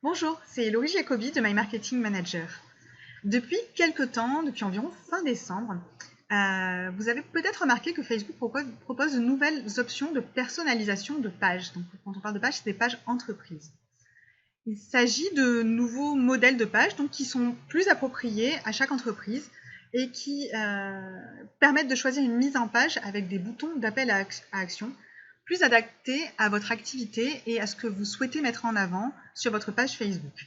Bonjour, c'est Laurie Jacobi de My Marketing Manager. Depuis quelques temps, depuis environ fin décembre, vous avez peut-être remarqué que Facebook propose de nouvelles options de personnalisation de pages. Donc, quand on parle de pages, c'est des pages entreprises. Il s'agit de nouveaux modèles de pages donc, qui sont plus appropriés à chaque entreprise et qui permettent de choisir une mise en page avec des boutons d'appel à action plus adaptés à votre activité et à ce que vous souhaitez mettre en avant sur votre page Facebook.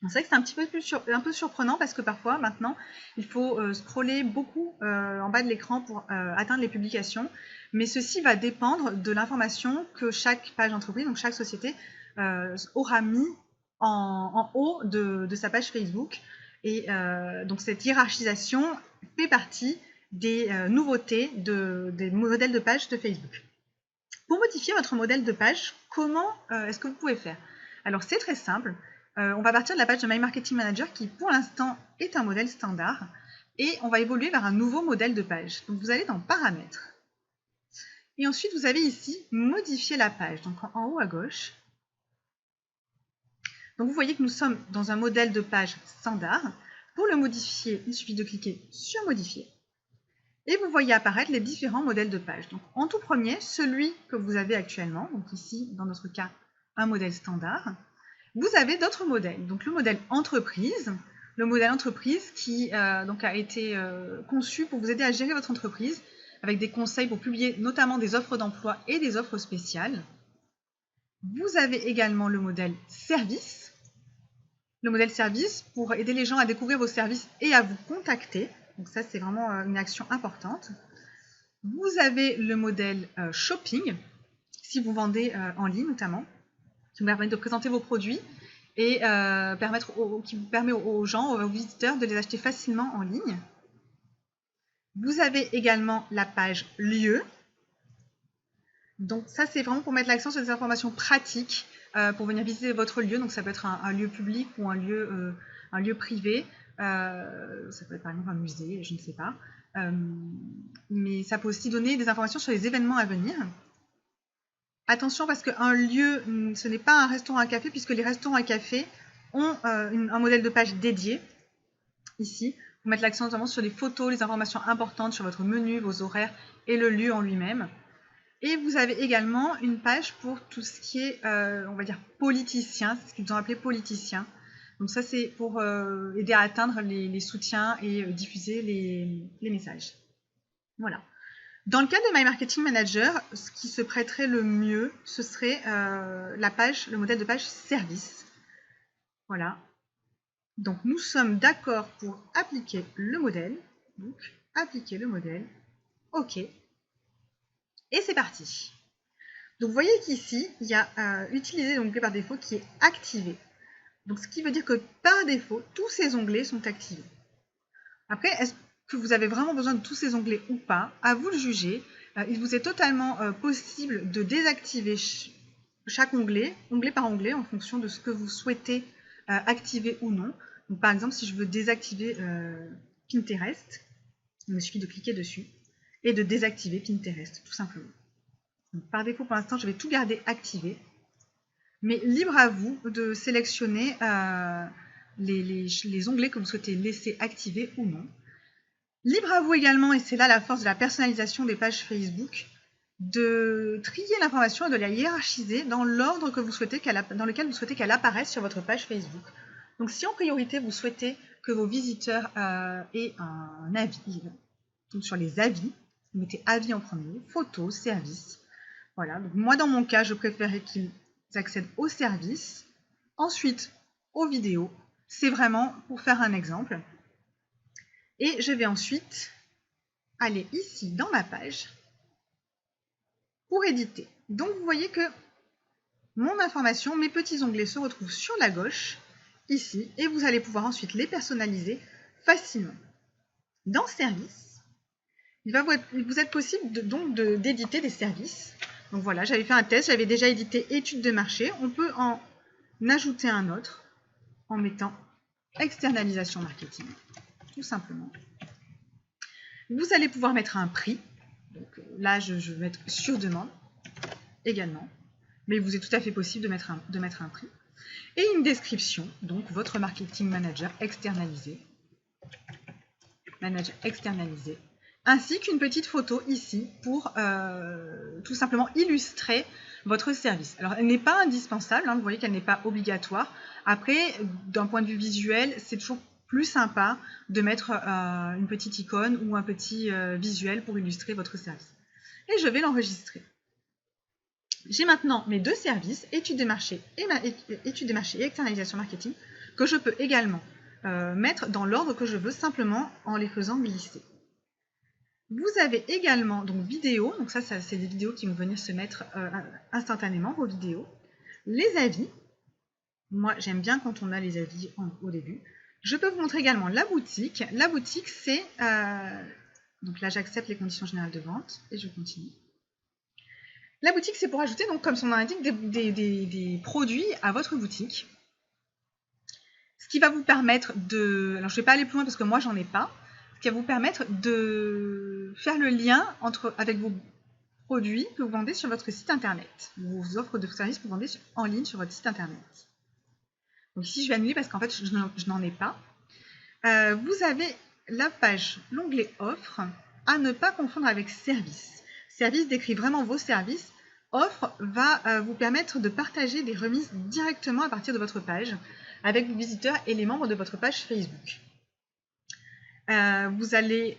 C'est vrai que c'est un peu surprenant parce que parfois, maintenant, il faut scroller beaucoup en bas de l'écran pour atteindre les publications, mais ceci va dépendre de l'information que chaque page d'entreprise, donc chaque société, aura mis en haut de sa page Facebook. Et donc cette hiérarchisation fait partie des nouveautés des modèles de page de Facebook. Pour modifier votre modèle de page, comment est-ce que vous pouvez faire? Alors c'est très simple, on va partir de la page de My Marketing Manager qui pour l'instant est un modèle standard et on va évoluer vers un nouveau modèle de page. Donc vous allez dans Paramètres et ensuite vous avez ici Modifier la page, donc en haut à gauche. Donc vous voyez que nous sommes dans un modèle de page standard. Pour le modifier, il suffit de cliquer sur Modifier. Et vous voyez apparaître les différents modèles de page. Donc, en tout premier, celui que vous avez actuellement, donc ici, dans notre cas, un modèle standard. Vous avez d'autres modèles. Donc, le modèle entreprise qui donc a été conçu pour vous aider à gérer votre entreprise, avec des conseils pour publier notamment des offres d'emploi et des offres spéciales. Vous avez également le modèle service. Le modèle service pour aider les gens à découvrir vos services et à vous contacter. Donc ça, c'est vraiment une action importante. Vous avez le modèle shopping, si vous vendez en ligne notamment, qui vous permet de présenter vos produits et qui vous permet aux gens, aux visiteurs, de les acheter facilement en ligne. Vous avez également la page lieu. Donc ça, c'est vraiment pour mettre l'accent sur des informations pratiques pour venir visiter votre lieu. Donc ça peut être un lieu public ou un lieu privé. Ça peut être par exemple un musée, je ne sais pas. Mais ça peut aussi donner des informations sur les événements à venir. Attention parce qu'un lieu, ce n'est pas un restaurant à café puisque les restaurants à café ont un modèle de page dédié. Ici, pour mettre l'accent notamment sur les photos, les informations importantes sur votre menu, vos horaires et le lieu en lui-même. Et vous avez également une page pour tout ce qui est, on va dire, politicien, c'est ce qu'ils ont appelé politicien. Donc ça, c'est pour aider à atteindre les soutiens et diffuser les messages. Voilà. Dans le cas de My Marketing Manager, ce qui se prêterait le mieux, ce serait le modèle de page service. Voilà. Donc nous sommes d'accord pour appliquer le modèle. Donc appliquer le modèle. OK. Et c'est parti. Donc vous voyez qu'ici, il y a utiliser l'onglet par défaut qui est activé. Donc ce qui veut dire que par défaut, tous ces onglets sont activés. Après, est-ce que vous avez vraiment besoin de tous ces onglets ou pas? À vous de juger. Il vous est totalement possible de désactiver chaque onglet par onglet, en fonction de ce que vous souhaitez activer ou non. Donc, par exemple, si je veux désactiver Pinterest, il me suffit de cliquer dessus et de désactiver Pinterest, tout simplement. Donc, par défaut, pour l'instant, je vais tout garder activé. Mais libre à vous de sélectionner les onglets que vous souhaitez laisser activés ou non. Libre à vous également, et c'est là la force de la personnalisation des pages Facebook, de trier l'information et de la hiérarchiser dans l'ordre que vous souhaitez dans lequel vous souhaitez qu'elle apparaisse sur votre page Facebook. Donc si en priorité vous souhaitez que vos visiteurs aient un avis, donc sur les avis, vous mettez avis en premier, photos, services. Voilà, donc moi dans mon cas, je préférais qu'ils accèdent aux services, ensuite aux vidéos. C'est vraiment pour faire un exemple. Et je vais ensuite aller ici dans ma page pour éditer. Donc vous voyez que mon information, mes petits onglets se retrouvent sur la gauche, ici, et vous allez pouvoir ensuite les personnaliser facilement. Dans Services, il va vous être possible d'éditer des services. Donc voilà, j'avais fait un test, j'avais déjà édité Études de marché. On peut en ajouter un autre en mettant Externalisation marketing, tout simplement. Vous allez pouvoir mettre un prix. Donc là, je vais mettre sur demande également. Mais il vous est tout à fait possible de mettre un prix. Et une description, donc votre marketing manager externalisé. Ainsi qu'une petite photo ici pour tout simplement illustrer votre service. Alors, elle n'est pas indispensable, hein, vous voyez qu'elle n'est pas obligatoire. Après, d'un point de vue visuel, c'est toujours plus sympa de mettre une petite icône ou un petit visuel pour illustrer votre service. Et je vais l'enregistrer. J'ai maintenant mes deux services, études des marchés et externalisation marketing, que je peux également mettre dans l'ordre que je veux, simplement en les faisant glisser. Vous avez également donc vidéo, donc ça c'est des vidéos qui vont venir se mettre instantanément, vos vidéos. Les avis, moi j'aime bien quand on a les avis au début. Je peux vous montrer également la boutique. La boutique c'est, donc là j'accepte les conditions générales de vente et je continue. La boutique c'est pour ajouter, donc comme son nom l'indique, des produits à votre boutique. Ce qui va vous permettre de, alors je ne vais pas aller plus loin parce que moi j'en ai pas, qui va vous permettre de faire le lien avec vos produits que vous vendez sur votre site internet, vos offres de services que vous vendez en ligne sur votre site internet. Donc ici, je vais annuler parce qu'en fait, je n'en ai pas. Vous avez la page, l'onglet offre, à ne pas confondre avec service. Service décrit vraiment vos services. Offre va vous permettre de partager des remises directement à partir de votre page avec vos visiteurs et les membres de votre page Facebook. Vous allez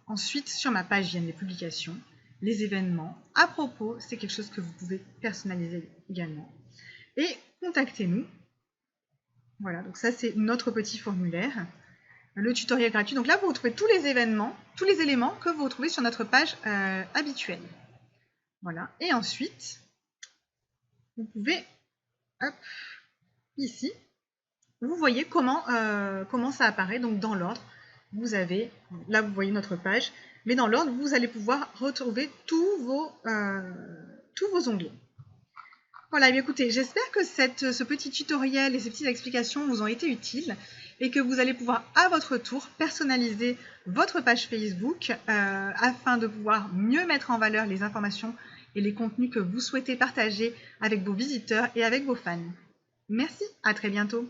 ensuite sur ma page viennent les publications, les événements. À propos, c'est quelque chose que vous pouvez personnaliser également. Et contactez-nous. Voilà, donc ça c'est notre petit formulaire. Le tutoriel gratuit. Donc là, vous retrouvez tous les événements, tous les éléments que vous retrouvez sur notre page habituelle. Voilà. Et ensuite, vous pouvez, hop, ici, vous voyez comment ça apparaît. Donc dans l'ordre. Vous avez, là vous voyez notre page, mais dans l'ordre, vous allez pouvoir retrouver tous vos onglets. Voilà, et bien écoutez, j'espère que ce petit tutoriel et ces petites explications vous ont été utiles et que vous allez pouvoir à votre tour personnaliser votre page Facebook afin de pouvoir mieux mettre en valeur les informations et les contenus que vous souhaitez partager avec vos visiteurs et avec vos fans. Merci, à très bientôt.